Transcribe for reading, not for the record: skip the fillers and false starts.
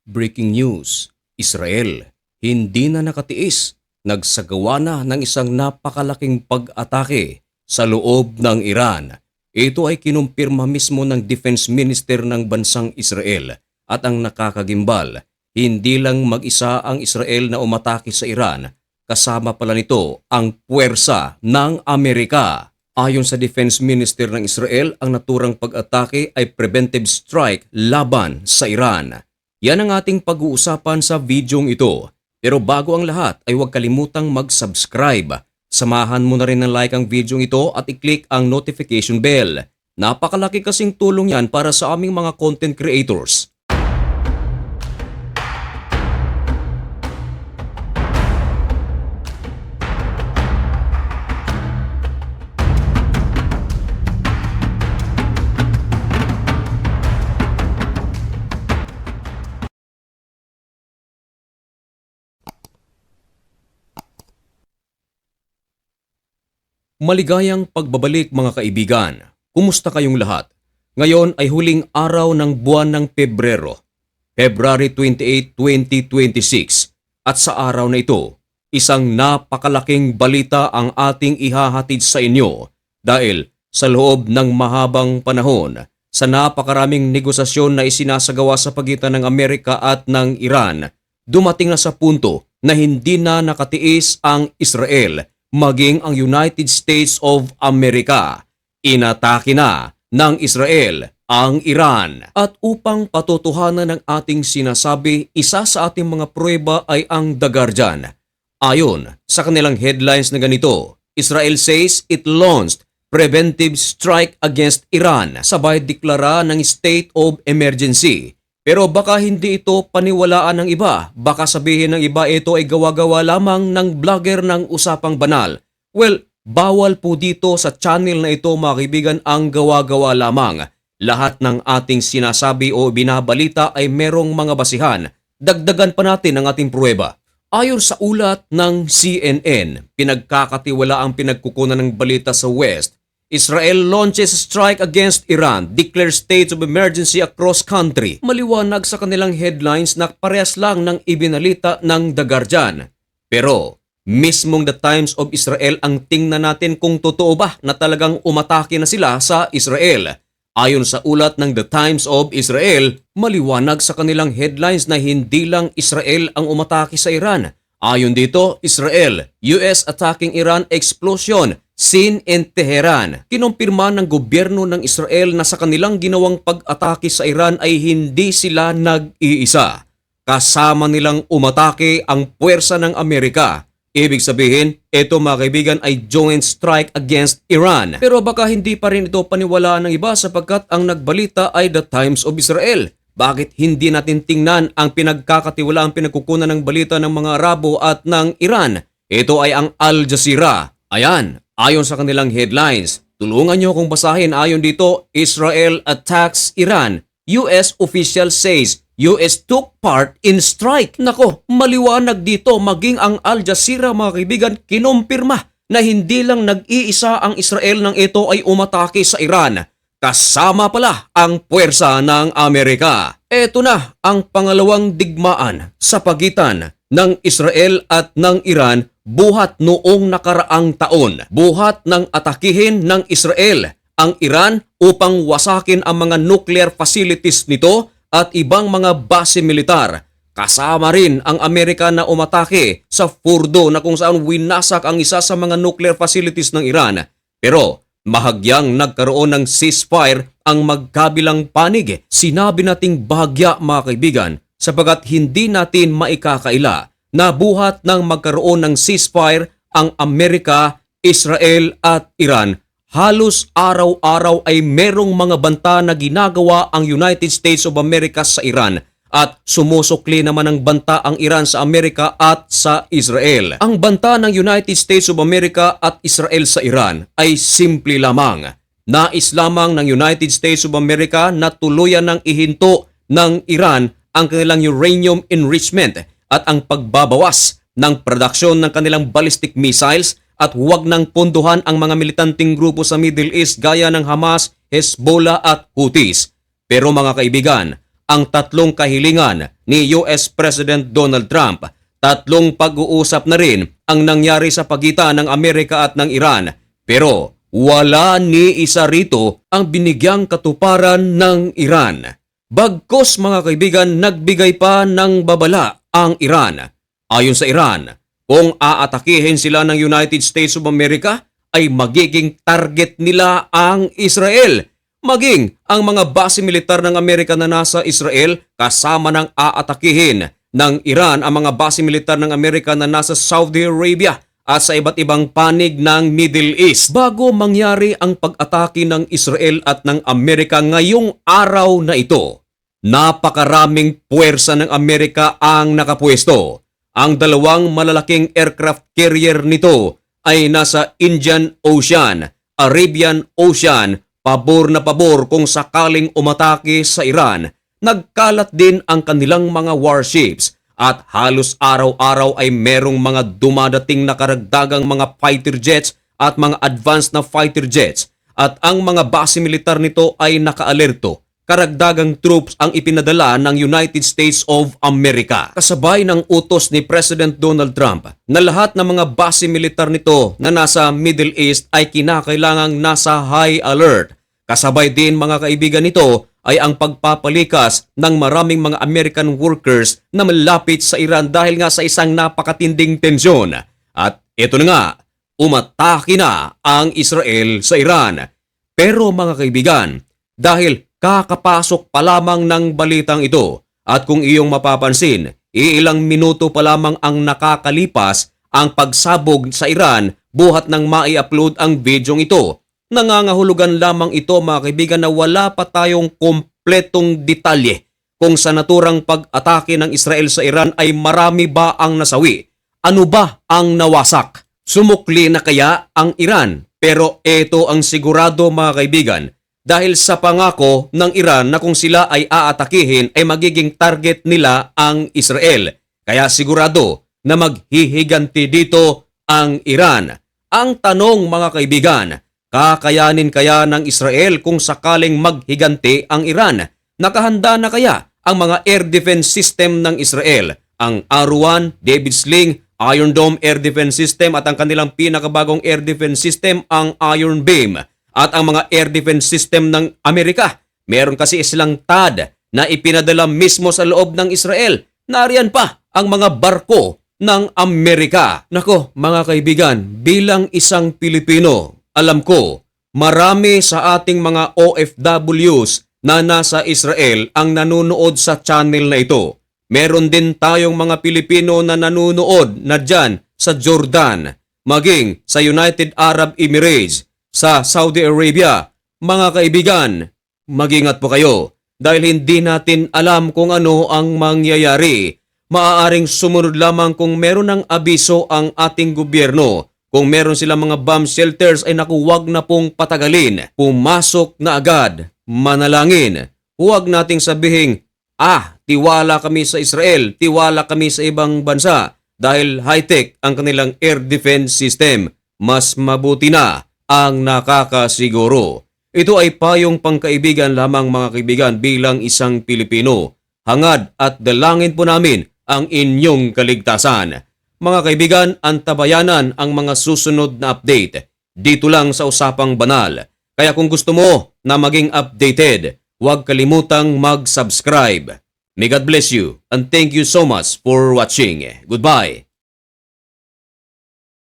Breaking news, Israel, hindi na nakatiis, nagsagawa na ng isang napakalaking pag-atake sa loob ng Iran. Ito ay kinumpirma mismo ng Defense Minister ng bansang Israel at ang nakakagimbal, hindi lang mag-isa ang Israel na umatake sa Iran, kasama pala nito ang puwersa ng Amerika. Ayon sa Defense Minister ng Israel, ang naturang pag-atake ay preventive strike laban sa Iran. Yan ang ating pag-uusapan sa videong ito. Pero bago ang lahat ay huwag kalimutang mag-subscribe. Samahan mo na rin ng like ang videong ito at i-click ang notification bell. Napakalaki kasing tulong yan para sa aming mga content creators. Maligayang pagbabalik mga kaibigan. Kumusta kayong lahat? Ngayon ay huling araw ng buwan ng Pebrero, February 28, 2026. At sa araw na ito, isang napakalaking balita ang ating ihahatid sa inyo dahil sa loob ng mahabang panahon sa napakaraming negosasyon na isinasagawa sa pagitan ng Amerika at ng Iran, dumating na sa punto na hindi na nakatiis ang Israel maging ang United States of America. Inatake na ng Israel ang Iran. At upang patotohanan ng ating sinasabi, isa sa ating mga pruweba ay ang The Guardian. Ayon sa kanilang headlines na ganito, Israel says it launched preventive strike against Iran, sabay deklara ng state of emergency. Pero baka hindi ito paniwalaan ng iba. Baka sabihin ng iba ito ay gawa-gawa lamang ng vlogger ng usapang banal. Well, bawal po dito sa channel na ito mga kaibigan ang gawa-gawa lamang. Lahat ng ating sinasabi o binabalita ay merong mga basihan. Dagdagan pa natin ang ating pruweba. Ayon sa ulat ng CNN, pinagkakatiwala ang pinagkukunan ng balita sa West. Israel launches strike against Iran, declares state of emergency across country. Maliwanag sa kanilang headlines na parehas lang ng ibinalita ng The Guardian. Pero mismong The Times of Israel ang tingnan natin kung totoo ba na talagang umatake na sila sa Israel. Ayon sa ulat ng The Times of Israel, maliwanag sa kanilang headlines na hindi lang Israel ang umatake sa Iran. Ayon dito, Israel, US attacking Iran explosion seen in Tehran. Kinumpirma ng gobyerno ng Israel na sa kanilang ginawang pag-atake sa Iran ay hindi sila nag-iisa. Kasama nilang umatake ang puwersa ng Amerika. Ibig sabihin, ito mga kaibigan ay joint strike against Iran. Pero baka hindi pa rin ito paniwalaan ng iba sapagkat ang nagbalita ay The Times of Israel. Bakit hindi natin tingnan ang pinagkakatiwalaang pinagkukunan ng balita ng mga Arabo at ng Iran? Ito ay ang Al Jazeera. Ayan. Ayon sa kanilang headlines, tulungan nyo kung basahin ayon dito, Israel attacks Iran. US official says US took part in strike. Nako, maliwanag dito maging ang Al Jazeera mga kaibigan kinumpirma na hindi lang nag-iisa ang Israel nang ito ay umatake sa Iran. Kasama pala ang puwersa ng Amerika. Ito na ang pangalawang digmaan sa pagitan ng Israel at ng Iran buhat noong nakaraang taon. Buhat ng atakihin ng Israel ang Iran upang wasakin ang mga nuclear facilities nito at ibang mga base militar. Kasama rin ang Amerika na umatake sa Fordo na kung saan winasak ang isa sa mga nuclear facilities ng Iran. Pero bahagyang nagkaroon ng ceasefire ang magkabilang panig. Sinabi nating bahagya mga kaibigan sapagat hindi natin maikakaila na buhat ng magkaroon ng ceasefire ang Amerika, Israel at Iran. Halos araw-araw ay merong mga banta na ginagawa ang United States of America sa Iran at sumusukli naman ng banta ang Iran sa Amerika at sa Israel. Ang banta ng United States of America at Israel sa Iran ay simple lamang. Nais lamang ng United States of America na tuluyan ng ihinto ng Iran ang kanilang uranium enrichment at ang pagbabawas ng produksyon ng kanilang ballistic missiles at huwag nang pondohan ang mga militanteng grupo sa Middle East gaya ng Hamas, Hezbollah at Houthis. Pero mga kaibigan, ang tatlong kahilingan ni US President Donald Trump. Tatlong pag-uusap na rin ang nangyari sa pagitan ng Amerika at ng Iran. Pero wala ni isa rito ang binigyang katuparan ng Iran. Bagkus mga kaibigan, nagbigay pa ng babala ang Iran. Ayon sa Iran, kung aatakihin sila ng United States of America, ay magiging target nila ang Israel. Maging ang mga base militar ng Amerika na nasa Israel kasama ng aatakihin ng Iran ang mga base militar ng Amerika na nasa Saudi Arabia at sa iba't ibang panig ng Middle East. Bago mangyari ang pag-atake ng Israel at ng Amerika ngayong araw na ito, napakaraming puwersa ng Amerika ang nakapwesto. Ang dalawang malalaking aircraft carrier nito ay nasa Indian Ocean, Arabian Ocean, pabor na pabor kung sakaling umatake sa Iran. Nagkalat din ang kanilang mga warships at halos araw-araw ay merong mga dumadating na karagdagang mga fighter jets at mga advanced na fighter jets at ang mga base militar nito ay nakaalerto. Karagdagang troops ang ipinadala ng United States of America. Kasabay ng utos ni President Donald Trump na lahat ng mga base militar nito na nasa Middle East ay kinakailangang nasa high alert. Kasabay din mga kaibigan nito ay ang pagpapalikas ng maraming mga American workers na malapit sa Iran dahil nga sa isang napakatinding tensyon. At ito na nga, umatake na ang Israel sa Iran. Pero mga kaibigan, dahil kakapasok pa lamang ng balitang ito at kung iyong mapapansin, iilang minuto pa lamang ang nakakalipas ang pagsabog sa Iran buhat nang mai-upload ang videong ito. Nangangahulugan lamang ito mga kaibigan na wala pa tayong kompletong detalye kung sa naturang pag-atake ng Israel sa Iran ay marami ba ang nasawi? Ano ba ang nawasak? Sumukli na kaya ang Iran? Pero ito ang sigurado mga kaibigan dahil sa pangako ng Iran na kung sila ay aatakihin ay magiging target nila ang Israel. Kaya sigurado na maghihiganti dito ang Iran. Ang tanong mga kaibigan, kakayanin kaya ng Israel kung sakaling maghiganti ang Iran? Nakahanda na kaya ang mga air defense system ng Israel? Ang R1, David Sling, Iron Dome air defense system at ang kanilang pinakabagong air defense system ang Iron Beam. At ang mga air defense system ng Amerika, meron kasi silang THAAD na ipinadala mismo sa loob ng Israel. Nariyan pa ang mga barko ng Amerika. Nako mga kaibigan, bilang isang Pilipino, alam ko, marami sa ating mga OFWs na nasa Israel ang nanonood sa channel na ito. Meron din tayong mga Pilipino na nanonood na dyan sa Jordan, maging sa United Arab Emirates, sa Saudi Arabia. Mga kaibigan, mag-ingat po kayo dahil hindi natin alam kung ano ang mangyayari. Maaaring sumunod lamang kung meron ng abiso ang ating gobyerno. Kung meron silang mga bomb shelters ay naku, huwag na pong patagalin. Pumasok na agad, manalangin. Huwag nating sabihin, tiwala kami sa Israel, tiwala kami sa ibang bansa dahil high-tech ang kanilang air defense system. Mas mabuti na ang nakakasiguro. Ito ay payong pangkaibigan lamang mga kaibigan bilang isang Pilipino. Hangad at dalangin po namin ang inyong kaligtasan. Mga kaibigan, antabayanan ang mga susunod na update dito lang sa Usapang Banal. Kaya kung gusto mo na maging updated, huwag kalimutang mag-subscribe. May God bless you and thank you so much for watching. Goodbye.